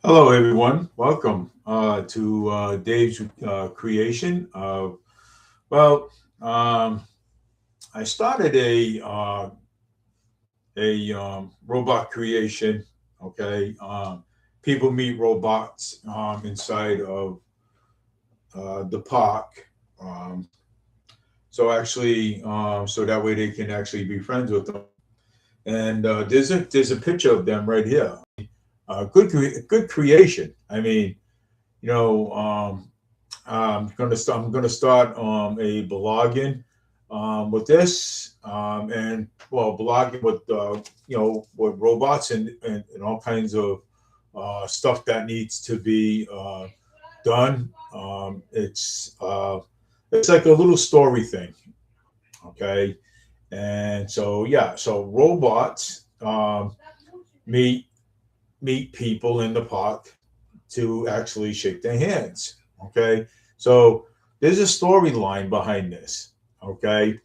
Hello, everyone. Welcome to Dave's creation. Well, um, I started a robot creation. Okay, people meet robots inside of the park. Um, so that way they can actually be friends with them. And there's a picture of them right here. Good creation. I mean, you know. I'm gonna start a blogging with this and well blogging with with robots and all kinds of stuff that needs to be done. It's like a little story thing, okay? And so yeah, so robots meet meet people in the park to actually shake their hands. Okay, so there's a storyline behind this. Okay,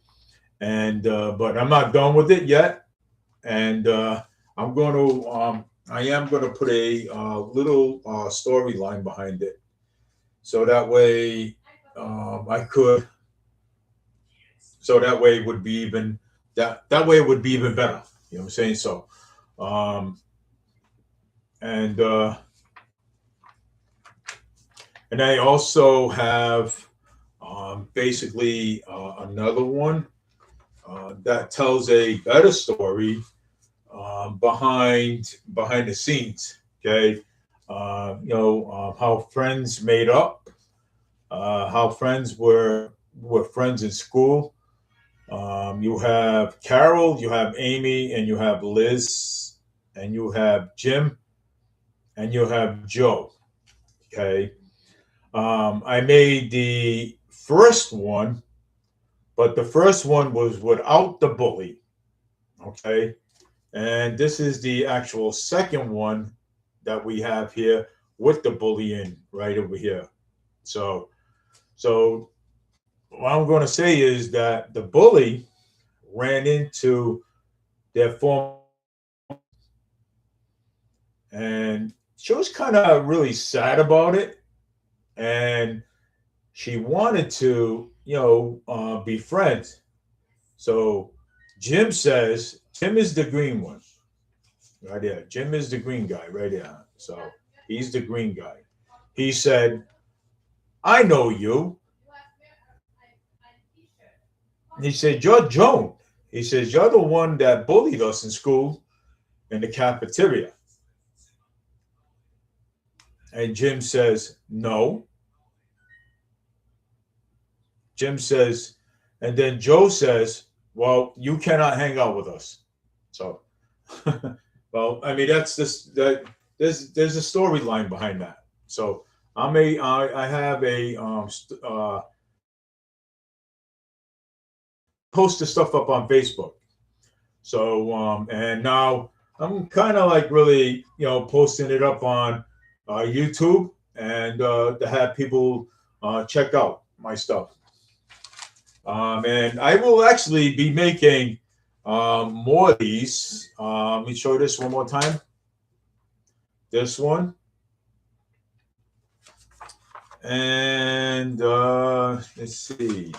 and but I'm not done with it yet, and I'm going to I am going to put a little storyline behind it, so that way I could, so that way it would be even that way it would be even better. You know what I'm saying? So, um, and and I also have basically another one that tells a better story behind the scenes. Okay, how friends made up, how friends were friends in school. You have Carol, you have Amy, and you have Liz, and you have Jim, and you have Joe. Okay, I made the first one, but the first one was without the bully. Okay. And this is the actual second one that we have here with the bullying right over here. So, so what I'm going to say is that the bully ran into their former and she was kind of really sad about it. And she wanted to, be friends. So Jim is the green one right there. Jim is the green guy right there. So he's the green guy. He said, I know you. He said, you're Joan. He says, you're the one that bullied us in school in the cafeteria. And Jim says, no. Jim says, and then Joe says, well, you cannot hang out with us. So, well, I mean, that's this, that there's a storyline behind that. So I have a, post the stuff up on Facebook. So, and now I'm kind of like really, posting it up on YouTube and to have people check out my stuff. And I will actually be making more of these. Let me show this one more time. This one. And let's see.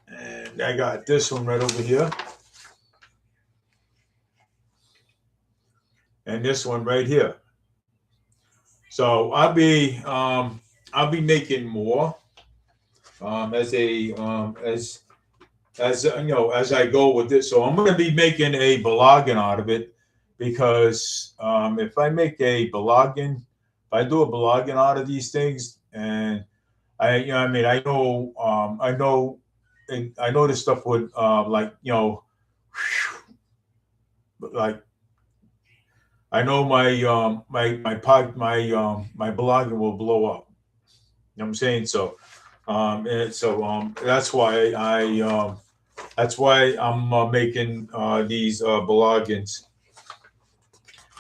And I got this one right over here. And this one right here. So I'll be making more as a as as I go with this. So I'm going to be making a blogging out of it because if I make a blogging, if I do a blogging out of these things, and I mean, I know this stuff would like like I know my blogging will blow up. You know what I'm saying? So that's why I'm making these bloggings.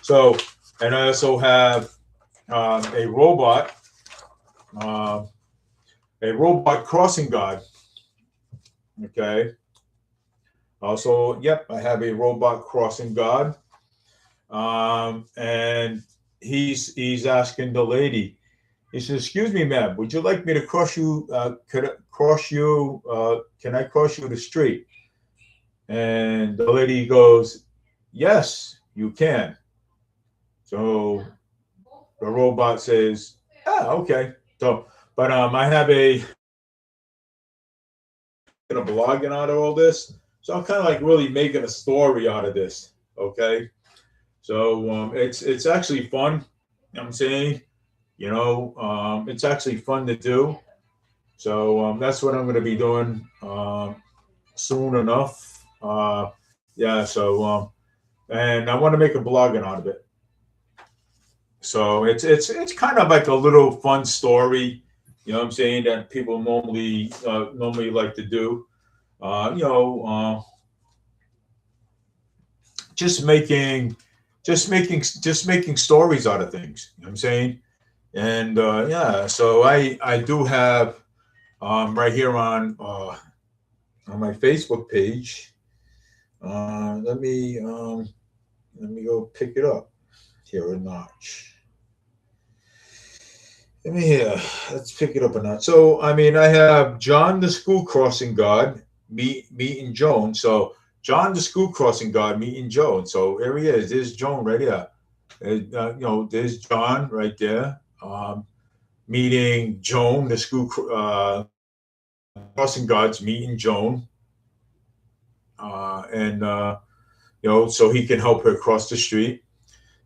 So, and I also have uh, a robot crossing guard. Okay. Also, yep, I have a robot crossing guard, and he's asking the lady. He says, "Excuse me, ma'am, would you like me to cross you? Could I cross you? Can I cross you the street?" And the lady goes, "Yes, you can." So the robot says, "Ah, okay." So, but I have a blogging out of all this, so I'm kind of like really making a story out of this. Okay, so it's actually fun. I'm saying, it's actually fun to do. So that's what I'm going to be doing soon enough. Yeah. So and I want to make a blogging out of it. So it's kind of like a little fun story, what I'm saying, that people normally like to do. Uh, you know, uh, just making just making stories out of things. You know what I'm saying? And yeah, so I do have right here on my Facebook page. Uh, let me um, let me go pick it up here a notch. Let me here. Let's pick it up a notch. So I mean, I have John the school crossing guard, meeting Joan. So John the school crossing guard, meeting Joan. So here he is. There's Joan right here. There's John right there. Meeting Joan, the school crossing guards meeting Joan, and so he can help her cross the street.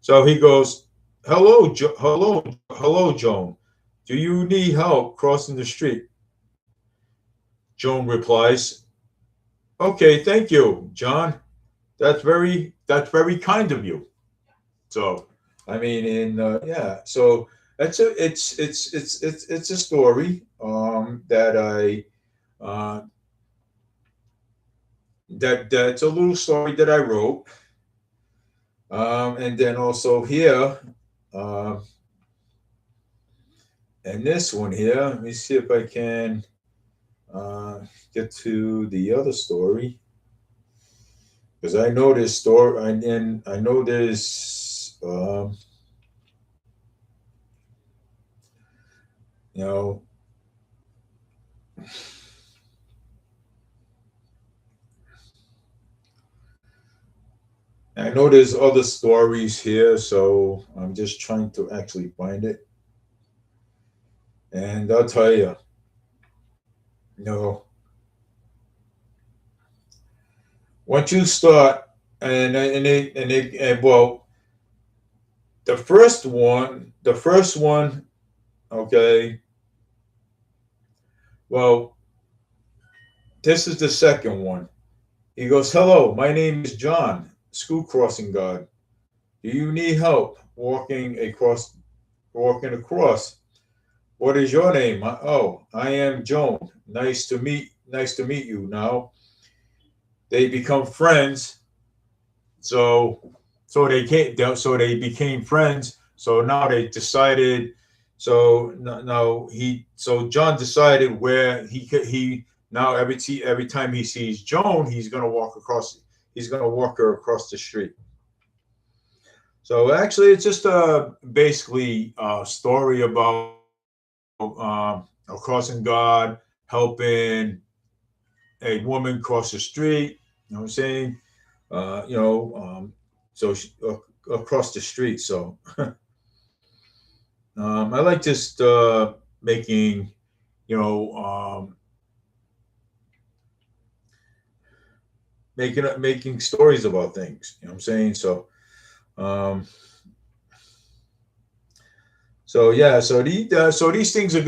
So he goes, hello, Joan. Do you need help crossing the street?" Joan replies, "Okay, thank you, John. That's very kind of you." So, I mean, and yeah, so it's a story that I uh, that's a little story that I wrote, and then also here, um, and this one here. Let me see if I can uh, get to the other story, because I know this story, and I know there's you know I know there's other stories here, so I'm just trying to actually find it. And I'll tell you, you know, once you start, and well, the first one, okay. Well, this is the second one. He goes, "Hello, my name is John, school crossing guard. Do you need help walking across? What is your name?" "Oh, I am Joan. Nice to meet you." Now they become friends. So they became friends. So now they decided. So now John decided where he now every time he sees Joan, he's gonna walk her across the street. So actually, it's just basically a story about a crossing guard helping a woman cross the street. You know what I'm saying? Uh, you know, um, so across the street. So I like just making, you know, making stories about things. You know what I'm saying? Um, so yeah, these things are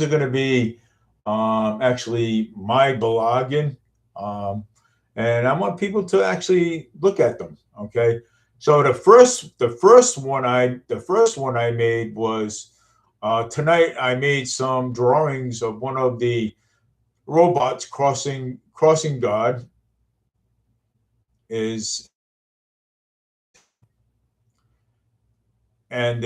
gonna be actually my blogging, um, and I want people to actually look at them. Okay, so the first one I made was tonight. I made some drawings of one of the robots crossing guard is and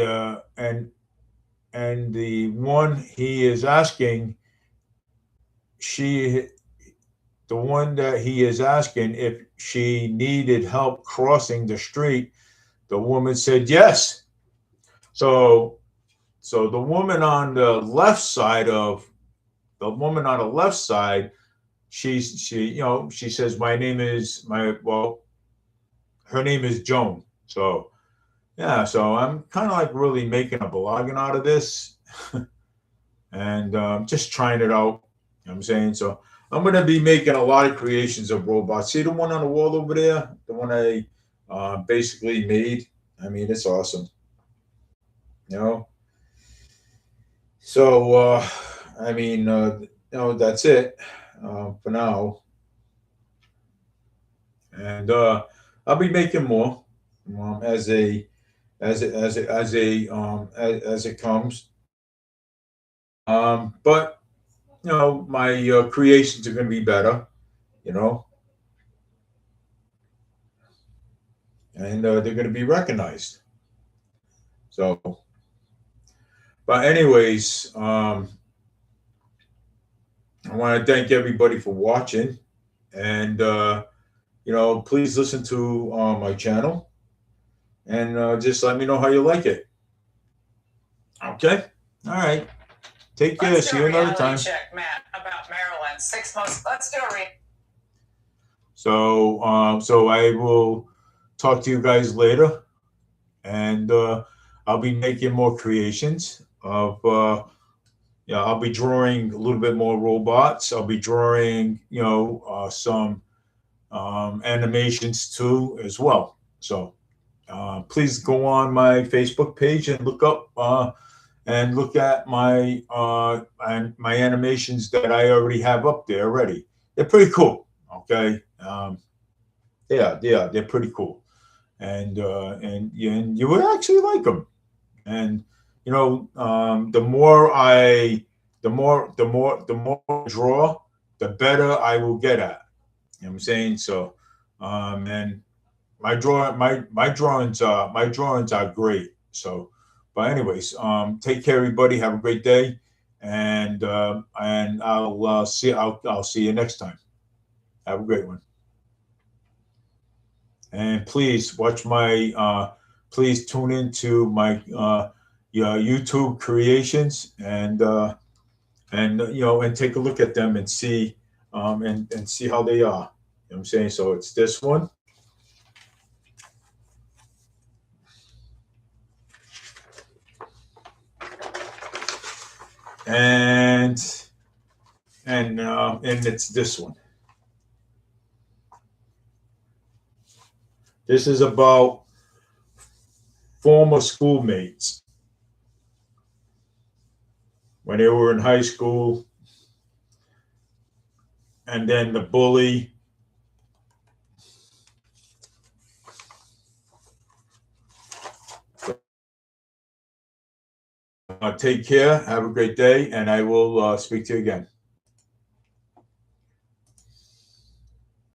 the one he is asking she the one that he is asking if she needed help crossing the street. The woman said yes. So the woman on the left side she says her name is Joan. So yeah, so I'm kind of like really making a blogging out of this, and just trying it out. You know what I'm saying? So I'm gonna be making a lot of creations of robots. See the one on the wall over there, the one I basically made. I mean, it's awesome. You know. So I mean, that's it for now, and I'll be making more as as it comes. But my creations are going to be better, you know, and they're going to be recognized. So, but anyways, I want to thank everybody for watching, and please listen to my channel, and just let me know how you like it. Okay, all right. Take care. See you another time. Check, Matt, about Maryland. 6 months. Let's do a read. So I will talk to you guys later, and I'll be making more creations of. I'll be drawing a little bit more robots. I'll be drawing, some animations too as well. So please go on my Facebook page and look up. And look at my my animations that I already have up there already. They're pretty cool. Okay, they're pretty cool, and you would actually like them. And the more I draw, the better I will get at. You know what I'm saying? So, and my drawings are great. So, but anyways, take care, everybody. Have a great day, and I'll see you next time. Have a great one, and please watch my please tune into my YouTube creations, and take a look at them and see and see how they are. You know what I'm saying? So it's this one. And it's this one. This is about former schoolmates when they were in high school, and then the bully. Take care. Have a great day, and I will speak to you again.